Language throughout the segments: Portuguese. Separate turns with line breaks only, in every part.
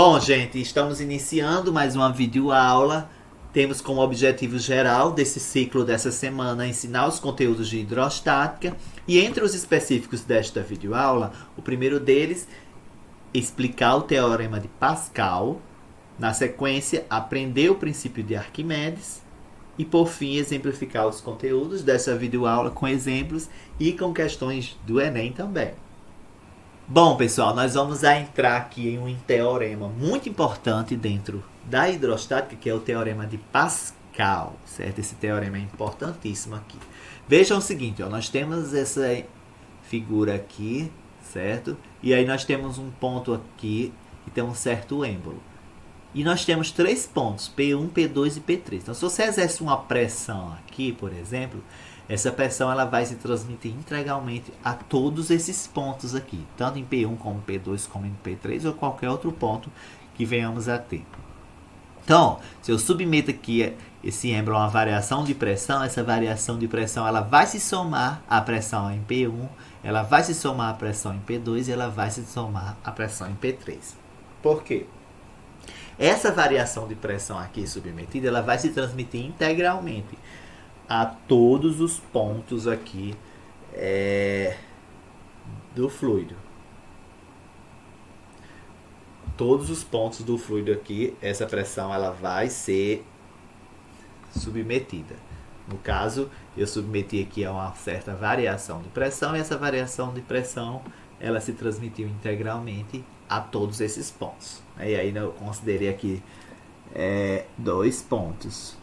Bom, gente, estamos iniciando mais uma videoaula. Temos como objetivo geral desse ciclo dessa semana ensinar os conteúdos de hidrostática. E entre os específicos desta videoaula, o primeiro deles, explicar o teorema de Pascal. Na sequência, aprender o princípio de Arquimedes. E por fim, exemplificar os conteúdos dessa videoaula com exemplos e com questões do Enem também. Bom, pessoal, nós vamos entrar aqui em um teorema muito importante dentro da hidrostática, que é o teorema de Pascal, certo? Esse teorema é importantíssimo aqui. Vejam o seguinte, ó, nós temos essa figura aqui, certo? E aí nós temos um ponto aqui que tem um certo êmbolo. E nós temos três pontos, P1, P2 e P3. Então, se você exerce uma pressão aqui, por exemplo, essa pressão ela vai se transmitir integralmente a todos esses pontos aqui, tanto em P1 como P2 como em P3 ou qualquer outro ponto que venhamos a ter. Então, se eu submeto aqui esse êmbolo a uma variação de pressão, essa variação de pressão ela vai se somar à pressão em P1, ela vai se somar à pressão em P2 e ela vai se somar à pressão em P3. Por quê? Essa variação de pressão aqui submetida, ela vai se transmitir integralmente a todos os pontos aqui do fluido. Todos os pontos do fluido aqui, essa pressão ela vai ser submetida. No caso, eu submeti aqui a uma certa variação de pressão e essa variação de pressão ela se transmitiu integralmente a todos esses pontos. E aí eu considerei aqui dois pontos.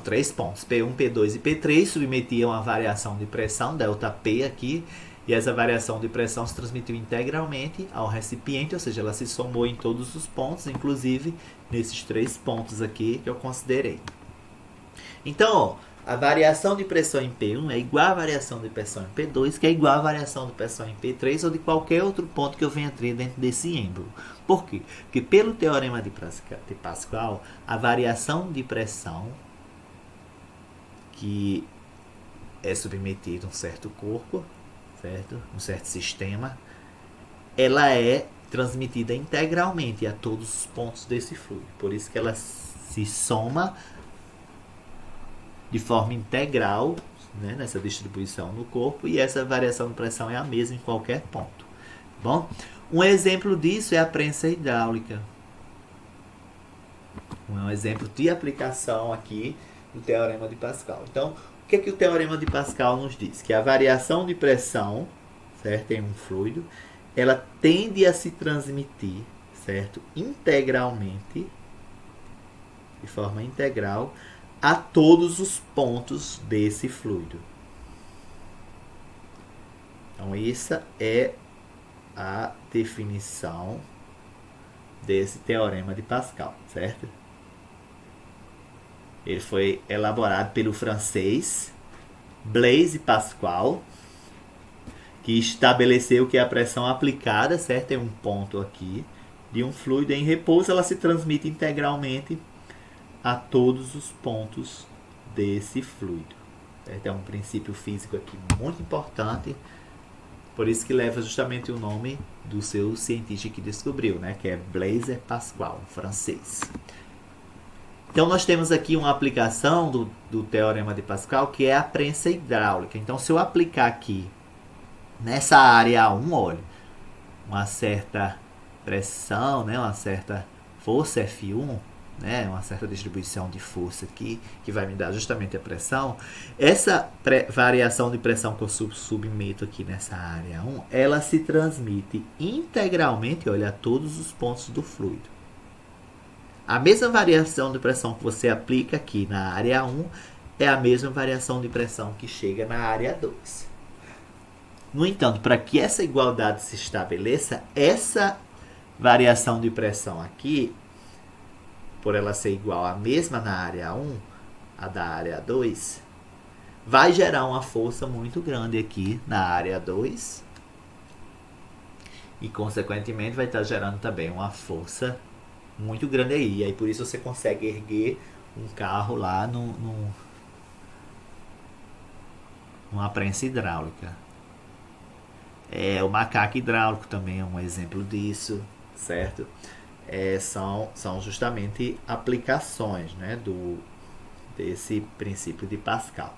Três pontos. P1, P2 e P3 submetiam a variação de pressão, ΔP aqui, e essa variação de pressão se transmitiu integralmente ao recipiente, ou seja, ela se somou em todos os pontos, inclusive nesses três pontos aqui que eu considerei. Então, ó, a variação de pressão em P1 é igual à variação de pressão em P2, que é igual à variação de pressão em P3 ou de qualquer outro ponto que eu venha ter dentro desse êmbolo. Por quê? Porque pelo teorema de Pascal, a variação de pressão que é submetida a um certo corpo, certo? Um certo sistema, ela é transmitida integralmente a todos os pontos desse fluido. Por isso que ela se soma de forma integral, né, nessa distribuição no corpo, e essa variação de pressão é a mesma em qualquer ponto. Bom, um exemplo disso é a prensa hidráulica. Um exemplo de aplicação aqui do teorema de Pascal. Então, o que é que o teorema de Pascal nos diz? Que a variação de pressão, certo, em um fluido, ela tende a se transmitir, certo, integralmente, de forma integral, a todos os pontos desse fluido. Então, essa é a definição desse teorema de Pascal, certo? Ele foi elaborado pelo francês Blaise Pascal, que estabeleceu que a pressão aplicada, certo, em um ponto aqui de um fluido em repouso, ela se transmite integralmente a todos os pontos desse fluido. É um princípio físico aqui muito importante, por isso que leva justamente o nome do seu cientista que descobriu, né, que é Blaise Pascal, francês. Então nós temos aqui uma aplicação do teorema de Pascal, que é a prensa hidráulica. Então se eu aplicar aqui nessa área A1, olha, uma certa pressão, né, uma certa força F1, né, uma certa distribuição de força aqui, que vai me dar justamente a pressão. Essa variação de pressão que eu submeto aqui nessa área 1, ela se transmite integralmente, olha, a todos os pontos do fluido. A mesma variação de pressão que você aplica aqui na área 1 é a mesma variação de pressão que chega na área 2. No entanto, para que essa igualdade se estabeleça, essa variação de pressão aqui, por ela ser igual à mesma na área 1, a da área 2, vai gerar uma força muito grande aqui na área 2 e, consequentemente, vai estar gerando também uma força muito grande aí. E aí, por isso, você consegue erguer um carro lá numa prensa hidráulica. O macaco hidráulico também é um exemplo disso, certo? São justamente aplicações, né, desse princípio de Pascal.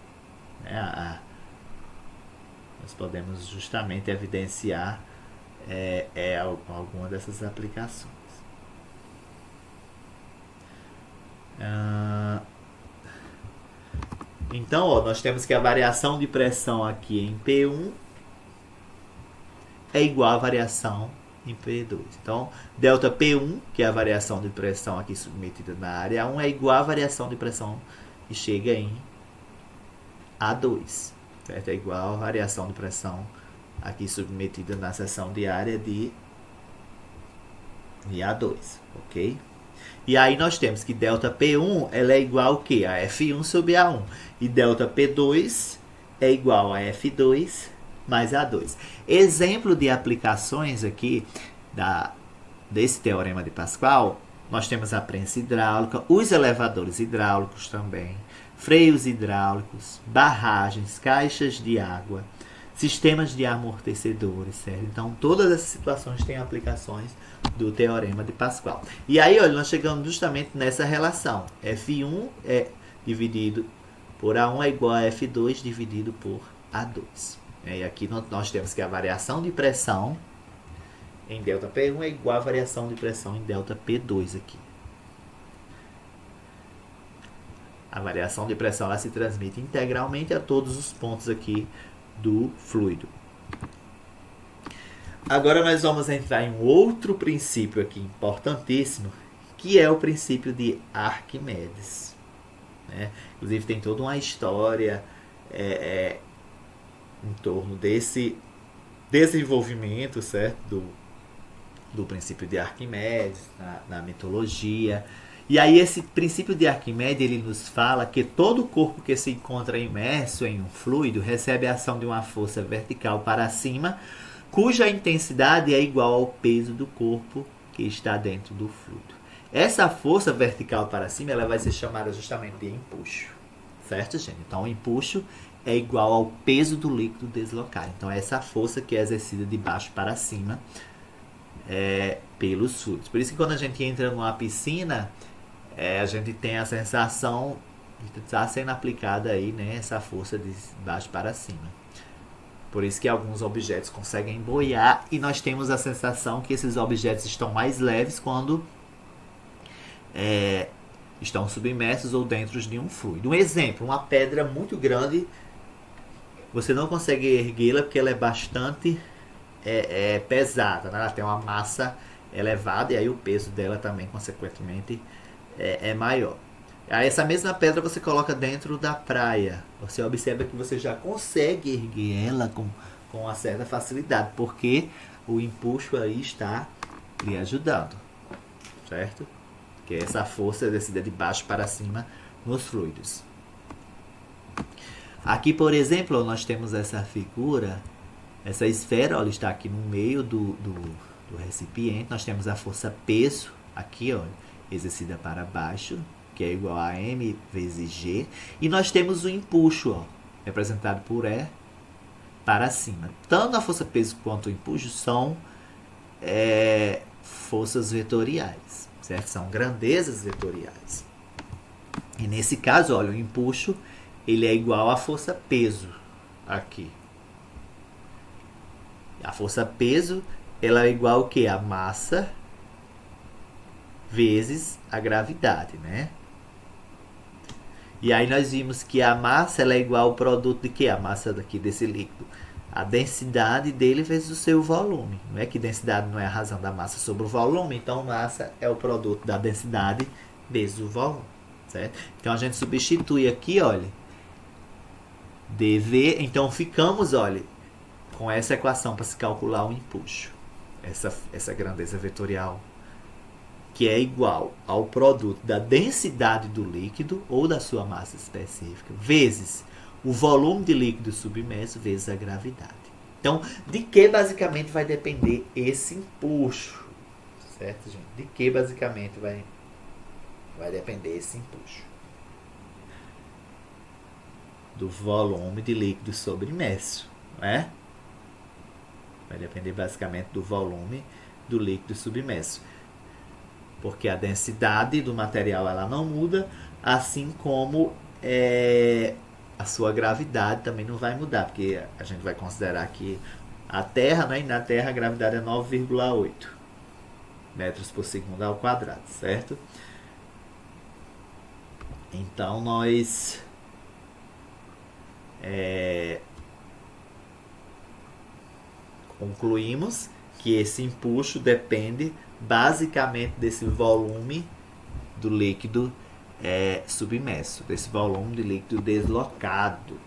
Nós podemos justamente evidenciar alguma dessas aplicações. Então, nós temos que a variação de pressão aqui em P1 é igual à variação em P2. Então, delta P1, que é a variação de pressão aqui submetida na área 1, é igual à variação de pressão que chega em A2. Certo? É igual à variação de pressão aqui submetida na seção de área de A2. Ok? E aí nós temos que delta P1 ela é igual ao quê? A F1 sobre A1. E delta P2 é igual a F2 mais A2. Exemplo de aplicações aqui desse teorema de Pascal, nós temos a prensa hidráulica, os elevadores hidráulicos também, freios hidráulicos, barragens, caixas de água, sistemas de amortecedores, certo? Então, todas essas situações têm aplicações do teorema de Pascal. E aí, olha, nós chegamos justamente nessa relação. F1 é dividido por A1 é igual a F2 dividido por A2. E aqui nós temos que a variação de pressão em ΔP1 é igual à variação de pressão em ΔP2 aqui. A variação de pressão ela se transmite integralmente a todos os pontos aqui do fluido. Agora nós vamos entrar em um outro princípio aqui importantíssimo, que é o princípio de Arquimedes. Inclusive tem toda uma história em torno desse desenvolvimento, certo? Do princípio de Arquimedes na mitologia. E aí esse princípio de Arquimedes ele nos fala que todo corpo que se encontra imerso em um fluido recebe a ação de uma força vertical para cima, cuja intensidade é igual ao peso do corpo que está dentro do fluido. Essa força vertical para cima ela vai ser chamada justamente de empuxo, certo, gente? Então o empuxo é igual ao peso do líquido deslocado. Então é essa força que é exercida de baixo para cima pelos fluidos. Por isso que quando a gente entra numa piscina, a gente tem a sensação de estar sendo aplicada aí, né, essa força de baixo para cima. Por isso que alguns objetos conseguem boiar e nós temos a sensação que esses objetos estão mais leves quando estão submersos ou dentro de um fluido. Um exemplo, uma pedra muito grande, você não consegue erguê-la porque ela é bastante pesada, né? Ela tem uma massa elevada e aí o peso dela também, consequentemente, é maior. Aí essa mesma pedra você coloca dentro da praia. Você observa que você já consegue erguer ela com uma certa facilidade, porque o empuxo aí está lhe ajudando, certo? Que é essa força descida de baixo para cima nos fluidos. Aqui, por exemplo, nós temos essa figura, essa esfera, olha, está aqui no meio do recipiente. Nós temos a força peso aqui, olha, exercida para baixo, que é igual a M vezes G. E nós temos o empuxo, ó, representado por E para cima. Tanto a força peso quanto o empuxo são forças vetoriais, certo? São grandezas vetoriais. E nesse caso, olha, o empuxo ele é igual à força peso aqui. A força peso ela é igual ao que? A massa vezes a gravidade, né? E aí nós vimos que a massa ela é igual ao produto de que? A massa daqui desse líquido. A densidade dele vezes o seu volume. Não é que densidade não é a razão da massa sobre o volume, então massa é o produto da densidade vezes o volume, certo? Então a gente substitui aqui, olha, dV, então ficamos, olha, com essa equação para se calcular o empuxo. Essa grandeza vetorial que é igual ao produto da densidade do líquido ou da sua massa específica, vezes o volume de líquido submerso, vezes a gravidade. Então, de que basicamente vai depender esse empuxo? Certo, gente? De que basicamente vai depender esse empuxo? Do volume de líquido submerso, não é? Vai depender basicamente do volume do líquido submerso. Porque a densidade do material ela não muda, assim como a sua gravidade também não vai mudar, porque a gente vai considerar que a Terra, né, e na Terra a gravidade é 9,8 metros por segundo ao quadrado, certo? Então nós concluímos que esse empuxo depende basicamente desse volume do líquido submerso, desse volume de líquido deslocado.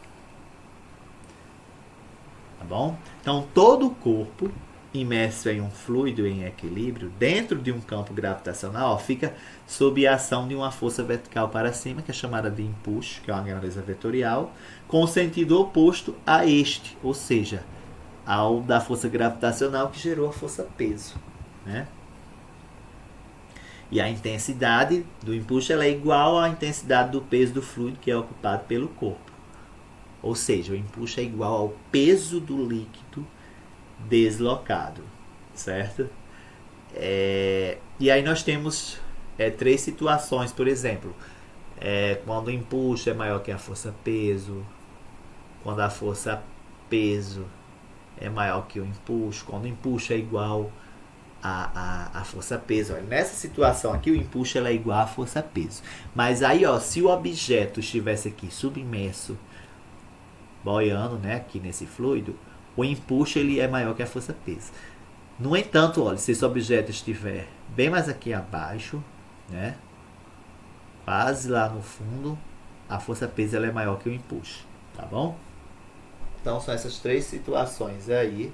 Tá bom? Então todo o corpo imerso em um fluido em equilíbrio dentro de um campo gravitacional fica sob a ação de uma força vertical para cima, que é chamada de empuxo, que é uma grandeza vetorial, com o sentido oposto a este, ou seja, ao da força gravitacional que gerou a força peso, né? E a intensidade do empuxo ela é igual à intensidade do peso do fluido que é ocupado pelo corpo. Ou seja, o empuxo é igual ao peso do líquido deslocado, certo? E aí nós temos três situações, por exemplo, quando o empuxo é maior que a força peso, quando a força peso é maior que o empuxo, quando o empuxo é igual a força peso. Olha, nessa situação aqui o empuxo ela é igual à força peso. Mas aí, ó, se o objeto estivesse aqui submerso, boiando, né, aqui nesse fluido, o empuxo ele é maior que a força peso. No entanto, olha, se esse objeto estiver bem mais aqui abaixo, né, quase lá no fundo, a força peso ela é maior que o empuxo, tá bom? Então são essas três situações aí.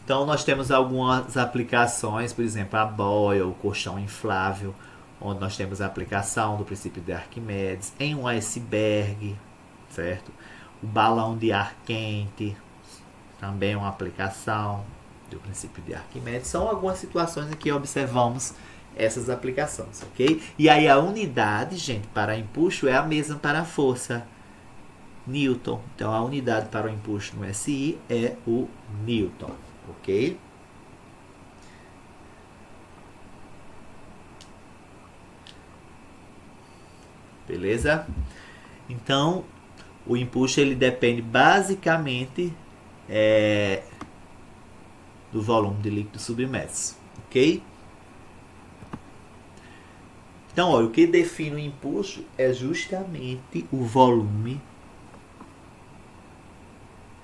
Então nós temos algumas aplicações, por exemplo, a boia, o colchão inflável, onde nós temos a aplicação do princípio de Arquimedes, em um iceberg, certo? O balão de ar quente, também uma aplicação do princípio de Arquimedes. São algumas situações em que observamos essas aplicações, ok? E aí a unidade, gente, para empuxo é a mesma para a força, Newton. Então a unidade para o empuxo no SI é o Newton, ok? Beleza? Então o empuxo ele depende basicamente do volume de líquido submerso, ok? Então, olha, o que define o empuxo é justamente o volume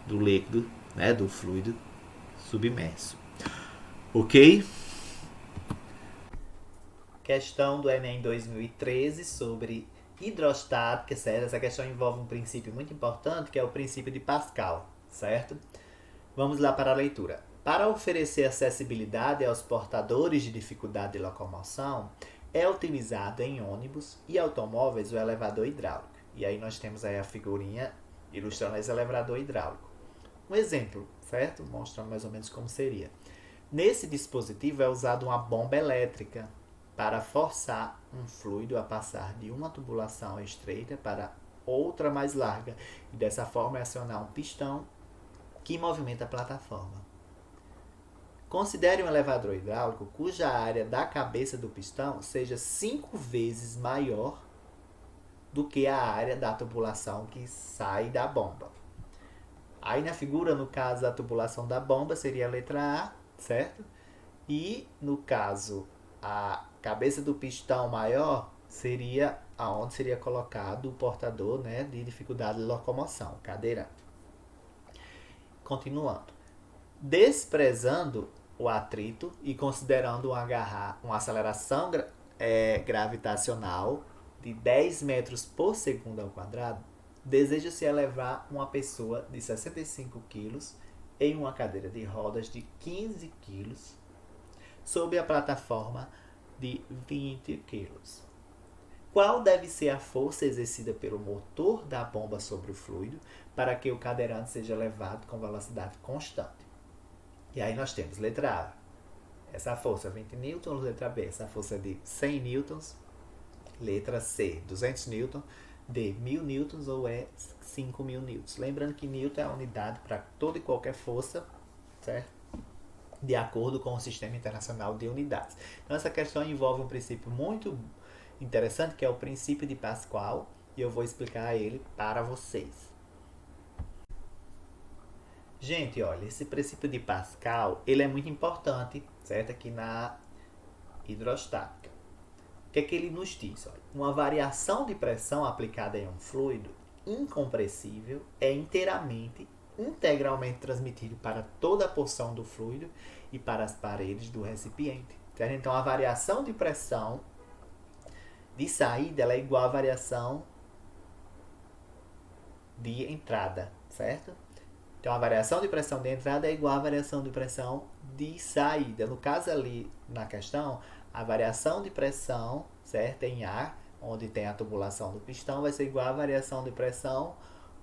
do líquido, né, do fluido submerso. Ok? Questão do Enem 2013 sobre hidrostática, certo? Essa questão envolve um princípio muito importante, que é o princípio de Pascal, certo? Vamos lá para a leitura. Para oferecer acessibilidade aos portadores de dificuldade de locomoção, é utilizado em ônibus e automóveis o elevador hidráulico. E aí nós temos aí a figurinha ilustrando esse elevador hidráulico. Um exemplo, certo? Mostrando mais ou menos como seria. Nesse dispositivo é usada uma bomba elétrica para forçar um fluido a passar de uma tubulação estreita para outra mais larga e dessa forma acionar um pistão que movimenta a plataforma. Considere um elevador hidráulico cuja área da cabeça do pistão seja 5 vezes maior do que a área da tubulação que sai da bomba. Aí na figura, no caso, a tubulação da bomba seria a letra A, certo? E no caso, a cabeça do pistão maior seria aonde seria colocado o portador, né, de dificuldade de locomoção, cadeirante. Continuando. Desprezando o atrito e considerando uma aceleração gravitacional de 10 metros por segundo ao quadrado, deseja-se elevar uma pessoa de 65 quilos em uma cadeira de rodas de 15 quilos sob a plataforma de 20 quilos. Qual deve ser a força exercida pelo motor da bomba sobre o fluido para que o cadeirante seja levado com velocidade constante? E aí nós temos letra A, essa força 20 newtons, letra B, essa força de 100 newtons, letra C, 200 newtons, de 1000 newtons ou é 5000 newtons. Lembrando que newton é a unidade para toda e qualquer força, certo? De acordo com o Sistema Internacional de Unidades. Então essa questão envolve um princípio muito interessante, que é o princípio de Pascal, e eu vou explicar ele para vocês. Gente, olha, esse princípio de Pascal, ele é muito importante, certo? Aqui na hidrostática. O que é que ele nos diz? Olha, uma variação de pressão aplicada em um fluido incompressível é integralmente transmitido para toda a porção do fluido e para as paredes do recipiente. Certo? Então, a variação de pressão de saída ela é igual à variação de entrada, certo? Então, a variação de pressão de entrada é igual à variação de pressão de saída. No caso ali, na questão, a variação de pressão, certo, em ar, onde tem a tubulação do pistão, vai ser igual à variação de pressão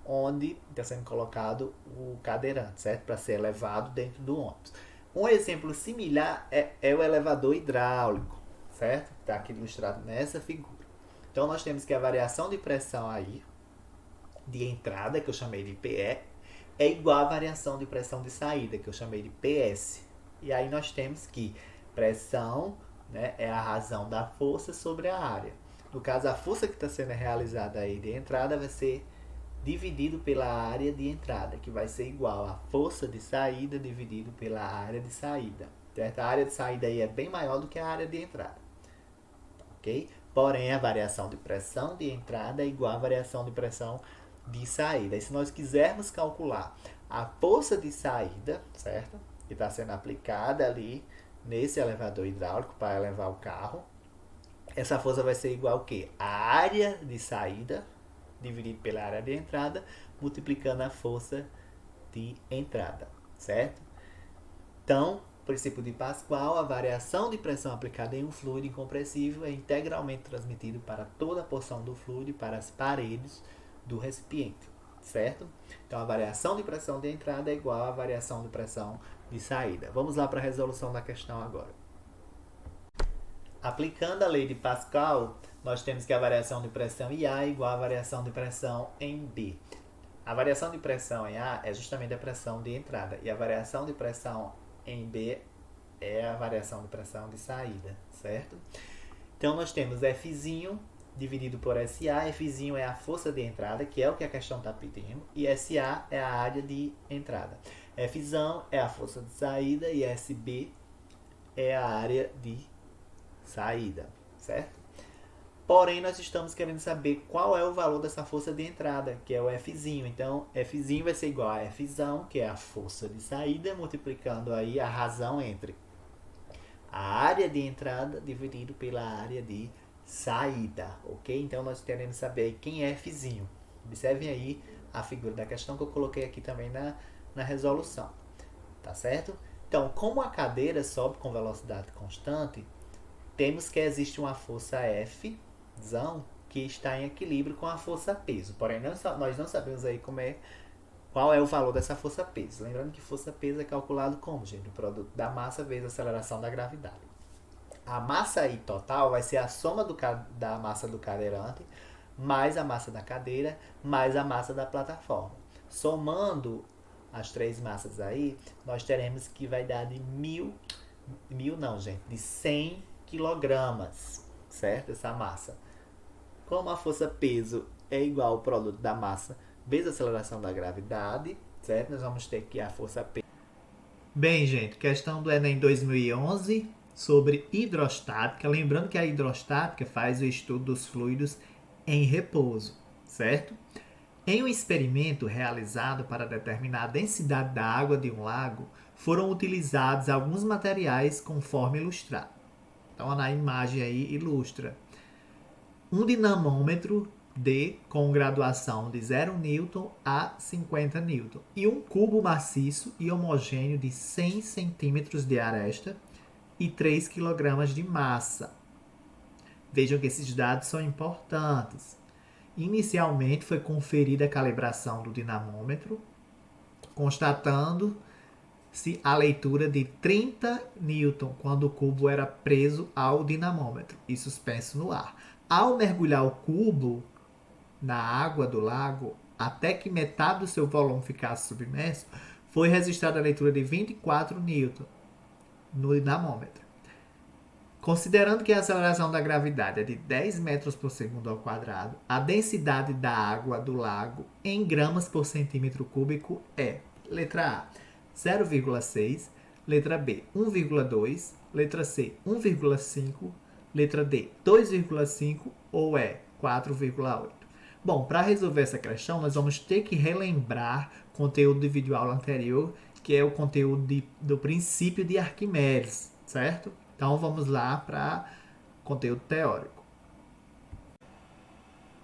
onde está sendo colocado o cadeirante, certo? Para ser elevado dentro do ônibus. Um exemplo similar é o elevador hidráulico, certo? Está aqui ilustrado nessa figura. Então, nós temos que a variação de pressão aí, de entrada, que eu chamei de PE, é igual à variação de pressão de saída, que eu chamei de PS. E aí nós temos que pressão, né, é a razão da força sobre a área. No caso, a força que está sendo realizada aí de entrada vai ser dividido pela área de entrada, que vai ser igual à força de saída dividido pela área de saída. Certo? A área de saída aí é bem maior do que a área de entrada. Ok? Porém, a variação de pressão de entrada é igual à variação de pressão de saída. E se nós quisermos calcular a força de saída, certo? Que está sendo aplicada ali nesse elevador hidráulico para elevar o carro, essa força vai ser igual ao quê? A área de saída dividido pela área de entrada, multiplicando a força de entrada, certo? Então, princípio de Pascal, a variação de pressão aplicada em um fluido incompressível é integralmente transmitido para toda a porção do fluido e para as paredes do recipiente, certo? Então, a variação de pressão de entrada é igual à variação de pressão de saída. Vamos lá para a resolução da questão agora. Aplicando a lei de Pascal, nós temos que a variação de pressão em A é igual à variação de pressão em B. A variação de pressão em A é justamente a pressão de entrada e a variação de pressão em B é a variação de pressão de saída, certo? Então, nós temos Fzinho dividido por SA. Fzinho é a força de entrada, que é o que a questão está pedindo, e SA é a área de entrada. Fzão é a força de saída e SB é a área de saída, certo? Porém, nós estamos querendo saber qual é o valor dessa força de entrada, que é o Fzinho. Então, Fzinho vai ser igual a Fzão, que é a força de saída, multiplicando aí a razão entre a área de entrada dividido pela área de saída, ok? Então, nós queremos saber quem é Fzinho. Observem aí a figura da questão que eu coloquei aqui também na resolução, tá certo? Então, como a cadeira sobe com velocidade constante, temos que existe uma força F, que está em equilíbrio com a força peso. Porém, nós não sabemos aí qual é o valor dessa força peso. Lembrando que força peso é calculado como, gente? O produto da massa vezes a aceleração da gravidade. A massa aí total vai ser a soma da massa do cadeirante mais a massa da cadeira mais a massa da plataforma. Somando as três massas aí, nós teremos que vai dar de de 100 quilogramas, certo? Essa massa. Como a força peso é igual ao produto da massa vezes a aceleração da gravidade, certo? Nós vamos ter que a força peso. Bem, gente, questão do Enem 2011 sobre hidrostática. Lembrando que a hidrostática faz o estudo dos fluidos em repouso, certo? Em um experimento realizado para determinar a densidade da água de um lago, foram utilizados alguns materiais conforme ilustrado. Então, na imagem aí ilustra um dinamômetro com graduação de 0 Newton a 50 Newton e um cubo maciço e homogêneo de 100 centímetros de aresta e 3 kg de massa. Vejam que esses dados são importantes. Inicialmente foi conferida a calibração do dinamômetro, constatando-se a leitura de 30 Newton quando o cubo era preso ao dinamômetro e suspenso no ar. Ao mergulhar o cubo na água do lago até que metade do seu volume ficasse submerso, foi registrada a leitura de 24 newton no dinamômetro. Considerando que a aceleração da gravidade é de 10 metros por segundo ao quadrado, a densidade da água do lago em gramas por centímetro cúbico é: letra A, 0,6, letra B, 1,2, letra C, 1,5, letra D, 2,5 ou E, 4,8. Bom, para resolver essa questão, nós vamos ter que relembrar o conteúdo do vídeo aula anterior, que é o conteúdo do princípio de Arquimedes, certo? Então vamos lá para conteúdo teórico.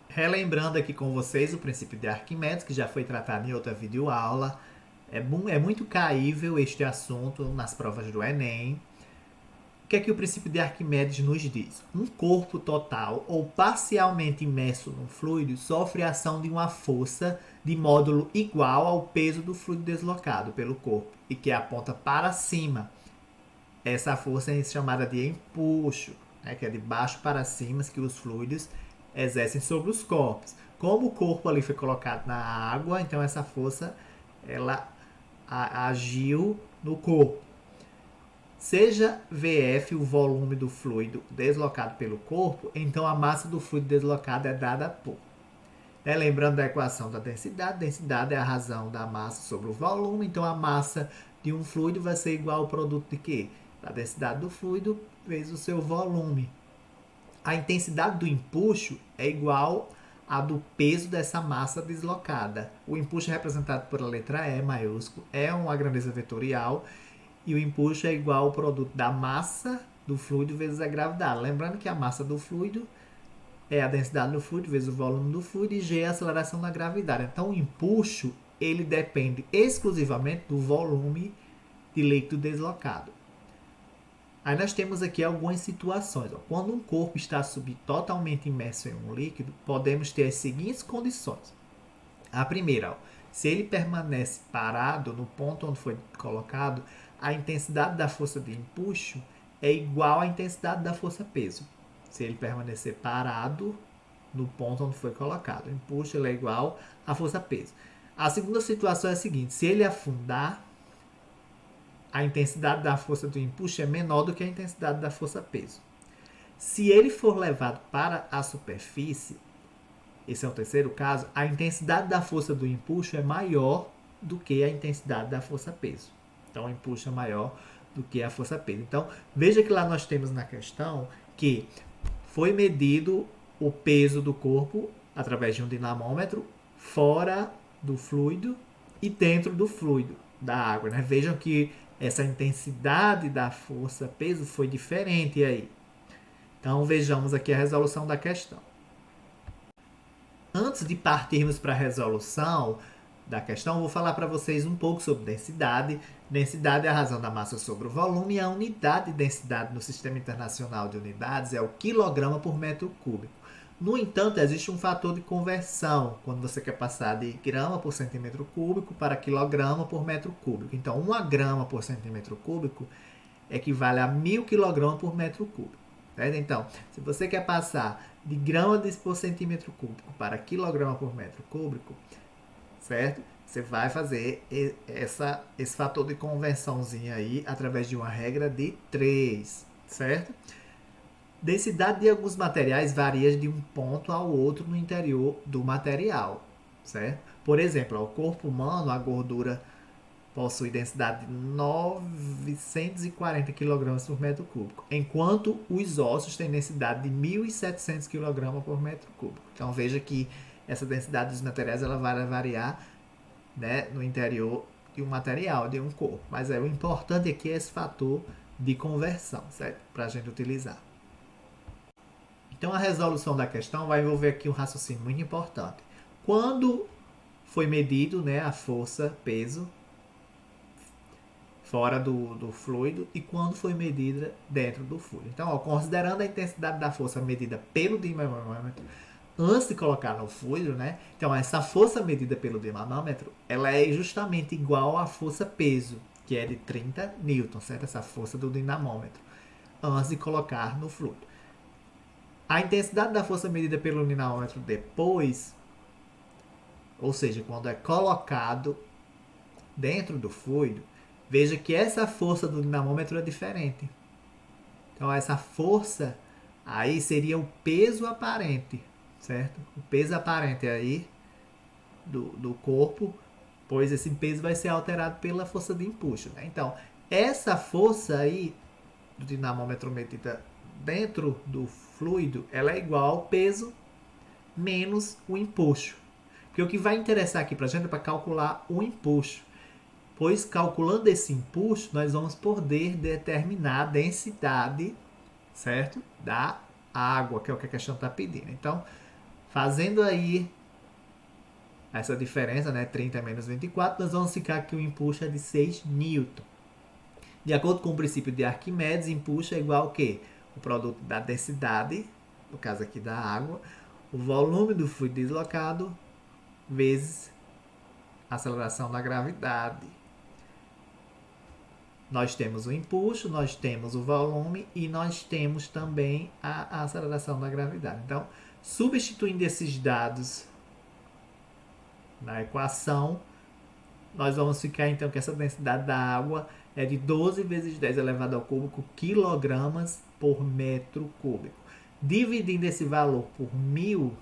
Relembrando aqui com vocês o princípio de Arquimedes, que já foi tratado em outra videoaula. É muito caível este assunto nas provas do Enem. O que é que o princípio de Arquimedes nos diz? Um corpo total ou parcialmente imerso num fluido sofre a ação de uma força de módulo igual ao peso do fluido deslocado pelo corpo e que aponta para cima. Essa força é chamada de empuxo, né, que é de baixo para cima que os fluidos exercem sobre os corpos. Como o corpo ali foi colocado na água, então essa força ela agiu no corpo. Seja Vf o volume do fluido deslocado pelo corpo, então a massa do fluido deslocado é dada por. Lembrando da equação da densidade, densidade é a razão da massa sobre o volume, então a massa de um fluido vai ser igual ao produto de quê? Da densidade do fluido vezes o seu volume. A intensidade do empuxo é igual à do peso dessa massa deslocada. O empuxo é representado pela letra E maiúsculo, é uma grandeza vetorial, e o empuxo é igual ao produto da massa do fluido vezes a gravidade. Lembrando que a massa do fluido é a densidade do fluido vezes o volume do fluido e G é a aceleração da gravidade. Então o empuxo ele depende exclusivamente do volume de líquido deslocado. Aí nós temos aqui algumas situações. Quando um corpo está totalmente imerso em um líquido, podemos ter as seguintes condições. A primeira, se ele permanece parado no ponto onde foi colocado, a intensidade da força de empuxo é igual à intensidade da força peso. Se ele permanecer parado no ponto onde foi colocado, o empuxo é igual à força peso. A segunda situação é a seguinte: se ele afundar, a intensidade da força do empuxo é menor do que a intensidade da força peso. Se ele for levado para a superfície, esse é o terceiro caso, a intensidade da força do empuxo é maior do que a intensidade da força peso. Então, o empuxo é maior do que a força peso. Então, veja que lá nós temos na questão que foi medido o peso do corpo através de um dinamômetro fora do fluido e dentro do fluido da água, né? Vejam que essa intensidade da força peso foi diferente aí. Então, vejamos aqui a resolução da questão. Antes de partirmos para a resolução da questão, vou falar para vocês um pouco sobre densidade. Densidade é a razão da massa sobre o volume e a unidade de densidade no Sistema Internacional de Unidades é o quilograma por metro cúbico. No entanto, existe um fator de conversão quando você quer passar de grama por centímetro cúbico para quilograma por metro cúbico. Então, 1 grama por centímetro cúbico equivale a 1000 kg por metro cúbico. Certo? Então, se você quer passar de grama por centímetro cúbico para quilograma por metro cúbico, certo? Você vai fazer esse fator de conversãozinho aí através de uma regra de 3, certo? Densidade de alguns materiais varia de um ponto ao outro no interior do material, certo? Por exemplo, o corpo humano, a gordura possui densidade de 940 kg por metro cúbico, enquanto os ossos têm densidade de 1.700 kg por metro cúbico. Então veja que essa densidade dos materiais ela vai variar, né, no interior de um material, de um corpo. Mas o importante aqui é esse fator de conversão, certo? Para a gente utilizar. Então a resolução da questão vai envolver aqui um raciocínio muito importante. Quando foi medido, né, a força, peso, fora do fluido e quando foi medida dentro do fluido. Então, considerando a intensidade da força medida pelo dinamômetro antes de colocar no fluido, né? Então, essa força medida pelo dinamômetro, ela é justamente igual à força peso, que é de 30 newton, certo? Essa força do dinamômetro, antes de colocar no fluido. A intensidade da força medida pelo dinamômetro depois
ou seja, quando é colocado dentro do fluido, veja que essa força do dinamômetro é diferente. Então essa força aí seria o peso aparente, certo? O peso aparente aí do corpo, pois esse peso vai ser alterado pela força de empuxo. Né? Então, essa força aí do dinamômetro metida dentro do fluido, ela é igual ao peso menos o empuxo. Porque o que vai interessar aqui para a gente é para calcular o empuxo. Pois calculando esse empuxo, nós vamos poder determinar a densidade, certo? Da água, que é o que a questão está pedindo. Então, fazendo aí essa diferença, né, 30 menos 24, nós vamos ficar que o empuxo é de 6 newton. De acordo com o princípio de Arquimedes, empuxo é igual ao quê? O produto da densidade, no caso aqui da água, o volume do fluido deslocado, vezes a aceleração da gravidade. Nós temos o empuxo, nós temos o volume e nós temos também a aceleração da gravidade. Então, substituindo esses dados na equação, nós vamos ficar então que essa densidade da água é de 12 vezes 10 elevado ao cúbico quilogramas por metro cúbico. Dividindo esse valor por 1000,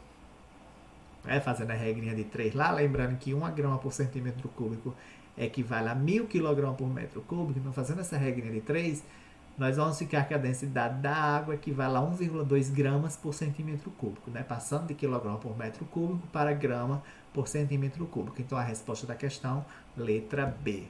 fazendo a regrinha de 3 lá, lembrando que 1 grama por centímetro cúbico equivale a 1000 kg por metro cúbico, então fazendo essa regrinha de 3, nós vamos ficar que a densidade da água equivale a 1,2 gramas por centímetro cúbico, né? Passando de quilograma por metro cúbico para grama por centímetro cúbico. Então a resposta da questão, letra B.